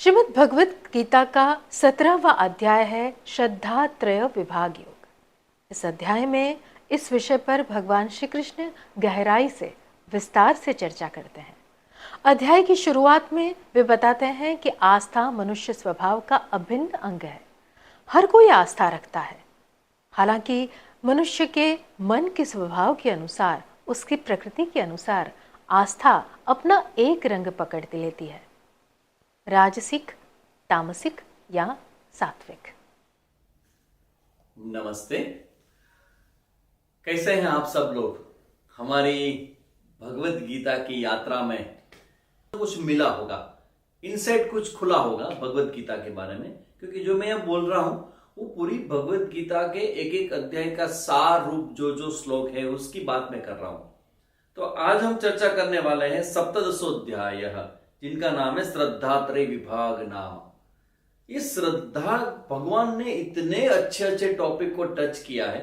श्रीमद् भगवत गीता का 17वां अध्याय है श्रद्धा त्रय विभाग योग। इस अध्याय में इस विषय पर भगवान श्री कृष्ण गहराई से विस्तार से चर्चा करते हैं। अध्याय की शुरुआत में वे बताते हैं कि आस्था मनुष्य स्वभाव का अभिन्न अंग है। हर कोई आस्था रखता है, हालांकि मनुष्य के मन के स्वभाव के अनुसार, उसकी प्रकृति के अनुसार आस्था अपना एक रंग पकड़ लेती है, राजसिक, तामसिक या सात्विक। नमस्ते, कैसे हैं आप सब लोग। हमारी भगवत गीता की यात्रा में कुछ मिला होगा, इनसाइट कुछ खुला होगा भगवत गीता के बारे में, क्योंकि जो मैं बोल रहा हूं वो पूरी भगवत गीता के एक एक अध्याय का सार रूप जो श्लोक है उसकी बात मैं कर रहा हूं। तो आज हम चर्चा करने वाले हैं सप्तदशोध्याय, जिनका नाम है श्रद्धा त्रय विभाग नाम। इस श्रद्धा, भगवान ने इतने अच्छे अच्छे टॉपिक को टच किया है,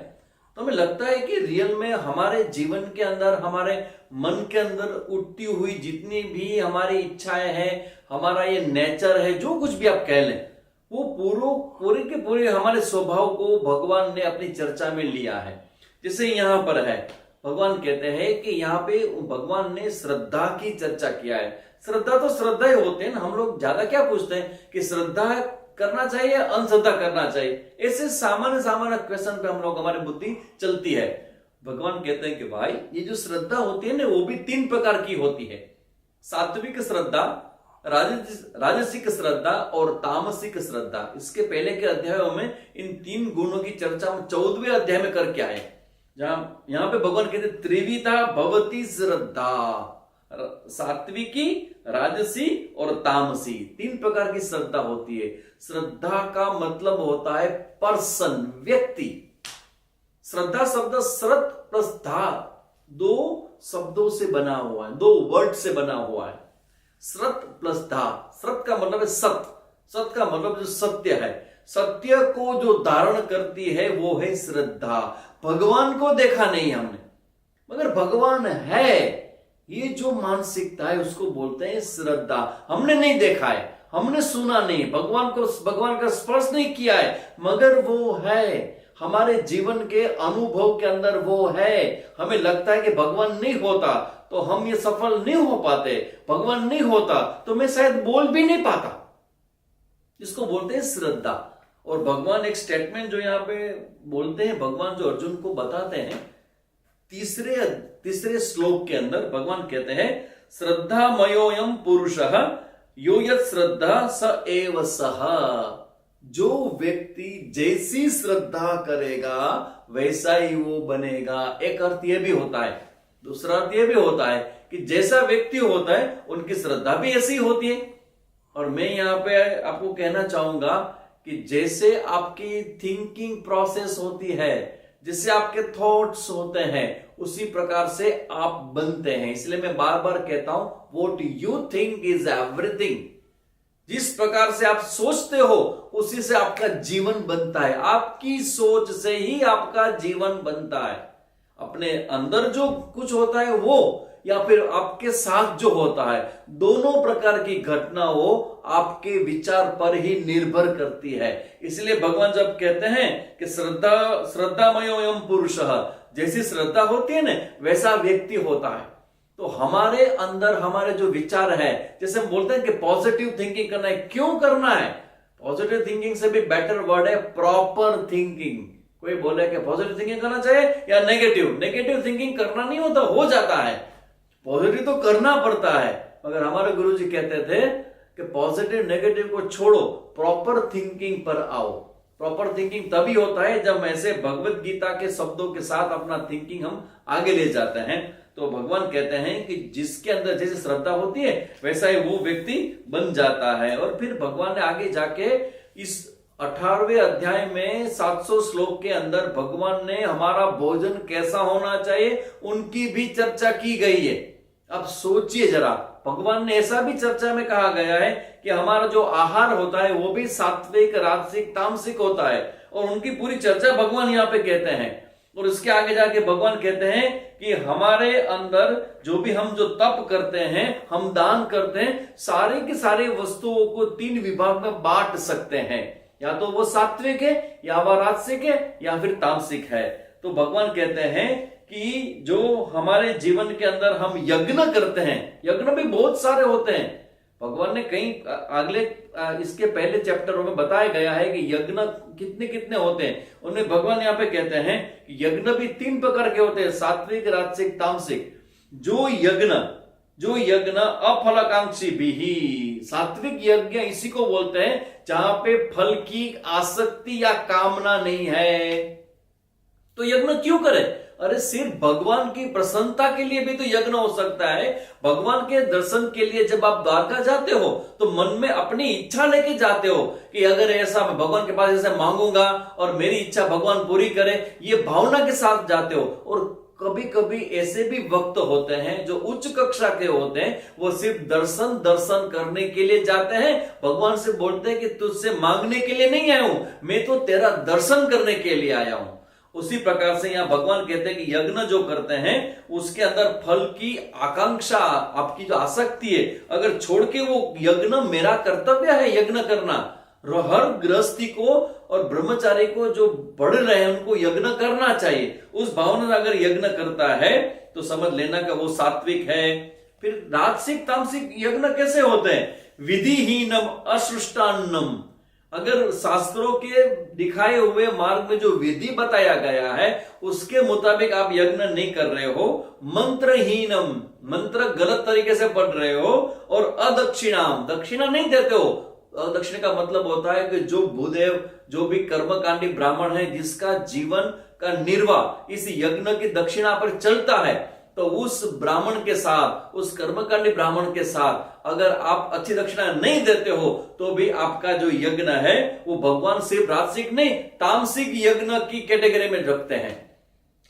तो हमें लगता है कि रियल में हमारे जीवन के अंदर, हमारे मन के अंदर उठती हुई जितनी भी हमारी इच्छाएं हैं, हमारा ये नेचर है, जो कुछ भी आप कह लें, वो पूरे के पूरे हमारे स्वभाव को भगवान ने अपनी चर्चा में लिया है। जैसे यहाँ पर है, भगवान कहते हैं कि यहाँ पे भगवान ने श्रद्धा की चर्चा किया है। श्रद्धा तो श्रद्धा ही होते हैं ना, हम लोग ज्यादा क्या पूछते हैं कि श्रद्धा करना चाहिए या अंधश्रद्धा करना चाहिए, ऐसे सामान्य क्वेश्चन पे हम लोग, हमारी बुद्धि चलती है। भगवान कहते हैं कि भाई ये जो श्रद्धा होती है ना, वो भी 3 प्रकार की होती है। सात्विक श्रद्धा, राजसिक श्रद्धा और तामसिक श्रद्धा। इसके पहले के अध्यायों में इन 3 गुणों की चर्चा हम 14वें अध्याय में करके आए, जहां यहाँ पे भगवान कहते त्रिविधा भवती श्रद्धा, सात्विकी, राजसी और तामसी। 3 प्रकार की श्रद्धा होती है। श्रद्धा का मतलब होता है पर्सन, व्यक्ति। श्रद्धा शब्द श्रद्ध प्लस धा 2 शब्दों से बना हुआ है, 2 वर्ड से बना हुआ है। श्रद्ध प्लस धा। श्रद्ध का मतलब है सत्य, सत्य का मतलब जो सत्य है, सत्य को जो धारण करती है वो है श्रद्धा। भगवान को देखा नहीं हमने, मगर भगवान है, ये जो मानसिकता है उसको बोलते हैं श्रद्धा। हमने नहीं देखा है, हमने सुना नहीं, भगवान का स्पर्श नहीं किया है, मगर वो है हमारे जीवन के अनुभव के अंदर, वो है। हमें लगता है कि भगवान नहीं होता तो हम ये सफल नहीं हो पाते, भगवान नहीं होता तो मैं शायद बोल भी नहीं पाता। इसको बोलते हैं श्रद्धा। और भगवान एक स्टेटमेंट जो यहाँ पे बोलते हैं, भगवान जो अर्जुन को बताते हैं, तीसरे श्लोक के अंदर भगवान कहते हैं श्रद्धा मयोयम पुरुषः यो यत् श्रद्धा स एव सः। जो व्यक्ति जैसी श्रद्धा करेगा वैसा ही वो बनेगा। एक अर्थ यह भी होता है, दूसरा अर्थ यह भी होता है कि जैसा व्यक्ति होता है उनकी श्रद्धा भी ऐसी होती है। और मैं यहाँ पे आपको कहना चाहूंगा कि जैसे आपकी थिंकिंग प्रोसेस होती है, जिससे आपके थॉट्स होते हैं, उसी प्रकार से आप बनते हैं। इसलिए मैं बार बार कहता हूं, what you think is everything. जिस प्रकार से आप सोचते हो उसी से आपका जीवन बनता है। आपकी सोच से ही आपका जीवन बनता है। अपने अंदर जो कुछ होता है वो, या फिर आपके साथ जो होता है, दोनों प्रकार की घटना हो आपके विचार पर ही निर्भर करती है। इसलिए भगवान जब कहते हैं कि श्रद्धामयोऽयं पुरुषः, जैसी श्रद्धा होती है ना वैसा व्यक्ति होता है। तो हमारे अंदर हमारे जो विचार है, जैसे हम बोलते हैं कि पॉजिटिव थिंकिंग करना है, क्यों करना है? पॉजिटिव थिंकिंग से भी बेटर वर्ड है प्रॉपर थिंकिंग। कोई बोले कि पॉजिटिव थिंकिंग करना चाहिए या नेगेटिव थिंकिंग करना नहीं होता, हो जाता है। पॉजिटिव तो करना पड़ता है, मगर हमारे गुरुजी कहते थे कि पॉजिटिव नेगेटिव को छोड़ो, प्रॉपर थिंकिंग पर आओ। प्रॉपर थिंकिंग तभी होता है जब ऐसे भगवत गीता के शब्दों के साथ अपना थिंकिंग हम आगे ले जाते हैं। तो भगवान कहते हैं कि जिसके अंदर जैसे श्रद्धा होती है वैसा ही वो व्यक्ति बन जाता है। और फिर भगवान ने आगे जाके इस 18वें अध्याय में 700 श्लोक के अंदर भगवान ने हमारा भोजन कैसा होना चाहिए उनकी भी चर्चा की गई है। अब सोचिए जरा, भगवान ने ऐसा भी चर्चा में कहा गया है कि हमारा जो आहार होता है वो भी सात्विक, राजसिक, तामसिक होता है, और उनकी पूरी चर्चा भगवान यहाँ पे कहते हैं। और इसके आगे जाके भगवान कहते हैं कि हमारे अंदर जो भी हम जो तप करते हैं, हम दान करते हैं, सारे के सारे वस्तुओं को 3 विभाग में बांट सकते हैं, या तो वो सात्विक है, या वह राजसिक है, या फिर तामसिक है। तो भगवान कहते हैं कि जो हमारे जीवन के अंदर हम यज्ञ करते हैं, यज्ञ भी बहुत सारे होते हैं। भगवान ने कई अगले इसके पहले चैप्टरों में बताया गया है कि यज्ञ कितने कितने होते हैं। उन्हें भगवान यहाँ पे कहते हैं कि यज्ञ भी 3 प्रकार के होते हैं, सात्विक, राजसिक, तामसिक। जो यज्ञ अफलाकांक्षी भी ही, सात्विक यज्ञ इसी को बोलते हैं जहां पे फल की आसक्ति या कामना नहीं है। तो यज्ञ क्यों करें? अरे सिर्फ भगवान की प्रसन्नता के लिए भी तो यज्ञ हो सकता है। भगवान के दर्शन के लिए जब आप द्वारका जाते हो तो मन में अपनी इच्छा लेके जाते हो कि अगर ऐसा मैं भगवान के पास ऐसे मांगूंगा और मेरी इच्छा भगवान पूरी करे, ये भावना के साथ जाते हो। और कभी कभी ऐसे भी वक्त होते हैं जो उच्च कक्षा के होते हैं, वो सिर्फ दर्शन करने के लिए जाते हैं। भगवान से बोलते हैं कि तुझसे मांगने के लिए नहीं आया हूं, मैं तो तेरा दर्शन करने के लिए आया हूं। उसी प्रकार से यहां भगवान कहते हैं कि यज्ञ जो करते हैं उसके अंदर फल की आकांक्षा, आपकी जो आसक्ति है, अगर छोड़ के वो यज्ञ मेरा कर्तव्य है यज्ञ करना। हर गृहस्थी को और ब्रह्मचारी को जो बढ़ रहे हैं उनको यज्ञ करना चाहिए। उस भावना से अगर यज्ञ करता है तो समझ लेना कि वो सात्विक है। फिर राजसिक तामसिक यज्ञ कैसे होते हैं? विधिहीनम असृष्टान्नम, अगर शास्त्रों के दिखाए हुए मार्ग में जो विधि बताया गया है उसके मुताबिक आप यज्ञ नहीं कर रहे हो, मंत्रहीनम, मंत्र गलत तरीके से पढ़ रहे हो, और अदक्षिणाम, दक्षिणा नहीं देते हो। अदक्षिणा का मतलब होता है कि जो भूदेव, जो भी कर्मकांडी ब्राह्मण है जिसका जीवन का निर्वाह इस यज्ञ की दक्षिणा पर चलता है, तो उस ब्राह्मण के साथ, उस कर्मकांडी ब्राह्मण के साथ अगर आप अच्छी दक्षिणा नहीं देते हो तो भी आपका जो यज्ञ है वो भगवान सिर्फ राजसिक नहीं तामसिक यज्ञ की कैटेगरी में रखते हैं।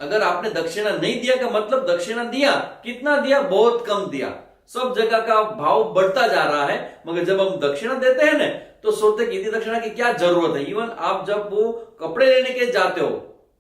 अगर आपने दक्षिणा नहीं दिया का मतलब दक्षिणा दिया, कितना दिया? बहुत कम दिया। सब जगह का भाव बढ़ता जा रहा है, मगर जब हम दक्षिणा देते हैं ना तो सोचते कि इतनी दक्षिणा की क्या जरूरत है। इवन आप जब वो कपड़े लेने के जाते हो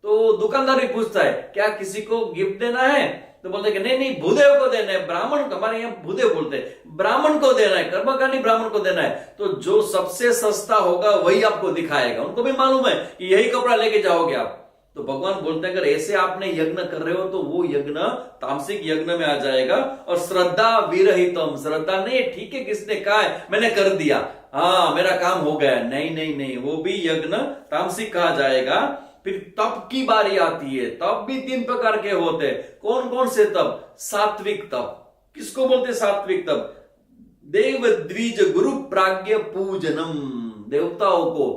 तो दुकानदार भी पूछता है क्या किसी को गिफ्ट देना है, तो बोलते कि नहीं नहीं भूदेव को देना है, ब्राह्मण, हमारे यहाँ भूदेव बोलते हैं, ब्राह्मण को देना है, कर्मकांडी ब्राह्मण को देना है। तो जो सबसे सस्ता होगा वही आपको दिखाएगा। उनको भी मालूम है कि यही कपड़ा लेके जाओगे आप। तो भगवान बोलते हैं अगर ऐसे आपने यज्ञ कर रहे हो तो वो यज्ञ तामसिक यज्ञ में आ जाएगा। और श्रद्धा विरहितम, श्रद्धा नहीं ठीक है किसने कहा है मैंने कर दिया, हाँ मेरा काम हो गया, नहीं नहीं नहीं, वो भी यज्ञ तामसिक कहा जाएगा। फिर तप की बारी आती है, तप भी 3 प्रकार के होते हैं। कौन कौन से तप? सात्विक तप। किसको बोलते सात्विक तप? देव द्विज गुरु प्राज्ञ पूजनम, देवताओं को,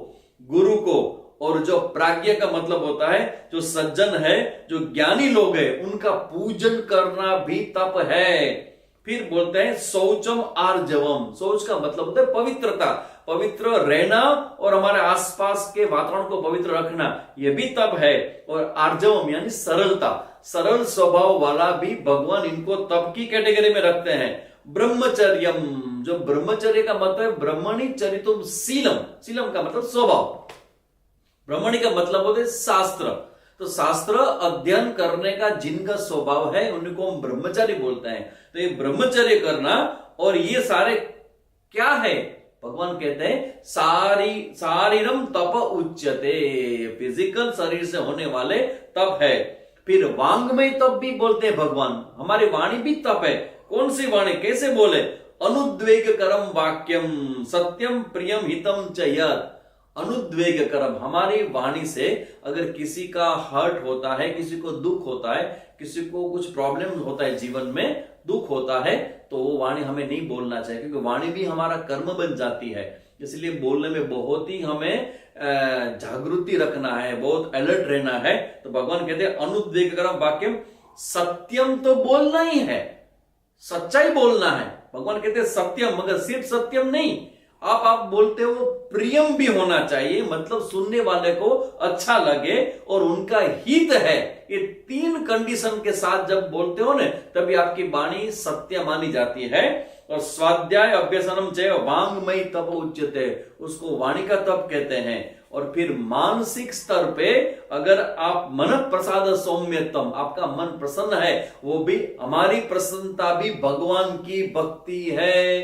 गुरु को, और जो प्राज्ञ का मतलब होता है जो सज्जन है, जो ज्ञानी लोग हैं, उनका पूजन करना भी तप है। फिर बोलते हैं शौचम आर्जवम, शौच का मतलब होता है पवित्रता, पवित्र रहना और हमारे आसपास के वातावरण को पवित्र रखना, यह भी तप है। और आर्जवम यानी सरलता, सरल स्वभाव वाला भी भगवान इनको तप की कैटेगरी में रखते हैं। ब्रह्मचर्यम, जो ब्रह्मचर्य का मतलब है ब्रह्मणि चरितुम शीलम, शीलम का मतलब स्वभाव, ब्रह्मणि का मतलब होता है शास्त्र। तो शास्त्र अध्ययन करने का जिनका स्वभाव है उनको हम ब्रह्मचारी बोलते हैं। तो ये ब्रह्मचर्य करना, और ये सारे क्या है? भगवान कहते हैं शारीरम तप उच्यते, फिजिकल शरीर से होने वाले तप है। फिर वांग्मय तप भी बोलते हैं भगवान, हमारी वाणी भी तप है। कौन सी वाणी? कैसे बोले? अनुद्वेग करम वाक्यम सत्यम प्रियम हितम च यत्, अनुद्वेग करम, हमारी वाणी से अगर किसी का हर्ट होता है, किसी को दुख होता है, किसी को कुछ प्रॉब्लम होता है, जीवन में दुख होता है, तो वो वाणी हमें नहीं बोलना चाहिए, क्योंकि वाणी भी हमारा कर्म बन जाती है। इसलिए बोलने में बहुत ही हमें जागृति रखना है, बहुत अलर्ट रहना है। तो भगवान कहते हैं अनुद्वेग करम वाक्यम, सत्यम तो बोलना ही है, सच्चाई बोलना है। भगवान कहते हैं सत्यम, मगर सिर्फ सत्यम नहीं, आप बोलते हो प्रियम भी होना चाहिए, मतलब सुनने वाले को अच्छा लगे और उनका हित है। ये 3 कंडीशन के साथ जब बोलते हो ना तभी आपकी वाणी सत्य मानी जाती है। और स्वाध्याय अभ्यसनम चय वांगमयी तप उच्यते, उसको वाणी का तप कहते हैं। और फिर मानसिक स्तर पे अगर आप मन प्रसाद सौम्यतम, आपका मन प्रसन्न है, वो भी हमारी प्रसन्नता भी भगवान की भक्ति है।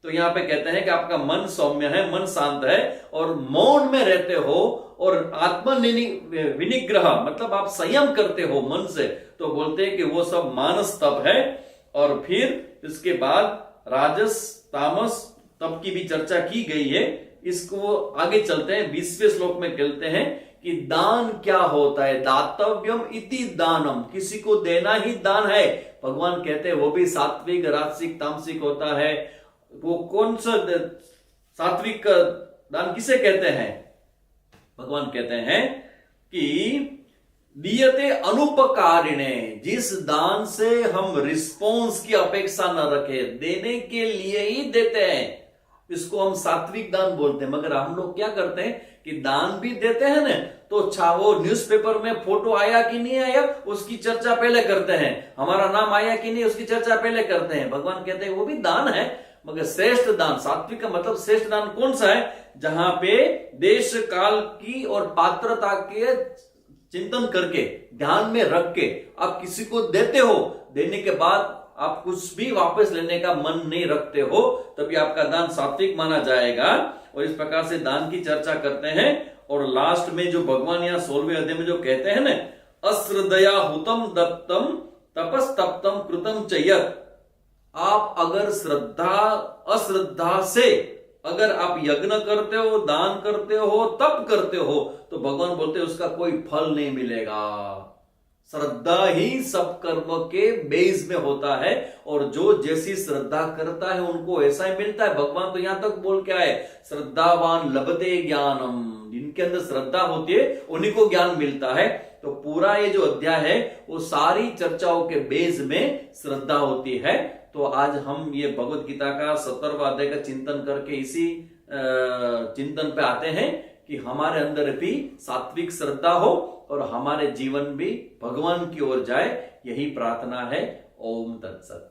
तो यहां पे कहते हैं कि आपका मन सौम्य है, मन शांत है और मौन में रहते हो और आत्म विनिग्रह मतलब आप संयम करते हो मन से, तो बोलते हैं कि वो सब मानस तप है। और फिर इसके बाद राजस तामस तप की भी चर्चा की गई है। इसको आगे चलते हैं, 20वें श्लोक में कहते हैं कि दान क्या होता है। दातव्यम इति दानम, किसी को देना ही दान है। भगवान कहते हैं वो भी सात्विक राजसिक तामसिक होता है। वो कौन सा सात्विक दान किसे कहते हैं? भगवान कहते हैं कि दीयते अनुपकारिणे, जिस दान से हम रिस्पॉन्स की अपेक्षा न रखे, देने के लिए ही देते हैं, इसको हम सात्विक दान बोलते हैं। मगर हम लोग क्या करते हैं कि दान भी देते हैं ना, तो वो न्यूज़पेपर में फोटो आया कि नहीं आया उसकी चर्चा पहले करते हैं, हमारा नाम आया कि नहीं उसकी चर्चा पहले करते हैं। भगवान कहते हैं वो भी दान है, मगर श्रेष्ठ दान, सात्विक का मतलब श्रेष्ठ दान कौन सा है? जहां पे देश काल की और पात्रता के चिंतन करके ध्यान में रख के आप किसी को देते हो, देने के बाद आप कुछ भी वापस लेने का मन नहीं रखते हो, तभी आपका दान सात्विक माना जाएगा। और इस प्रकार से दान की चर्चा करते हैं। और लास्ट में जो भगवान यहाँ 16वें अध्याय में जो कहते हैं ना, अश्रद्धया हुतम दत्तम तपस्तप्तम कृतम चयत, आप अगर श्रद्धा अश्रद्धा से अगर आप यज्ञ करते हो, दान करते हो, तप करते हो, तो भगवान बोलते हैं उसका कोई फल नहीं मिलेगा। श्रद्धा ही सब कर्म के बेस में होता है और जो जैसी श्रद्धा करता है उनको ऐसा ही मिलता है। भगवान तो यहां तक बोल के आए, श्रद्धावान लभते ज्ञानम, जिनके अंदर श्रद्धा होती है उन्हीं को ज्ञान मिलता है। तो पूरा ये जो अध्याय है वो सारी चर्चाओं के बेस में श्रद्धा होती है। तो आज हम ये भगवत गीता का 17वां अध्याय का चिंतन करके इसी चिंतन पे आते हैं कि हमारे अंदर भी सात्विक श्रद्धा हो और हमारे जीवन भी भगवान की ओर जाए, यही प्रार्थना है। ओम तत्सत।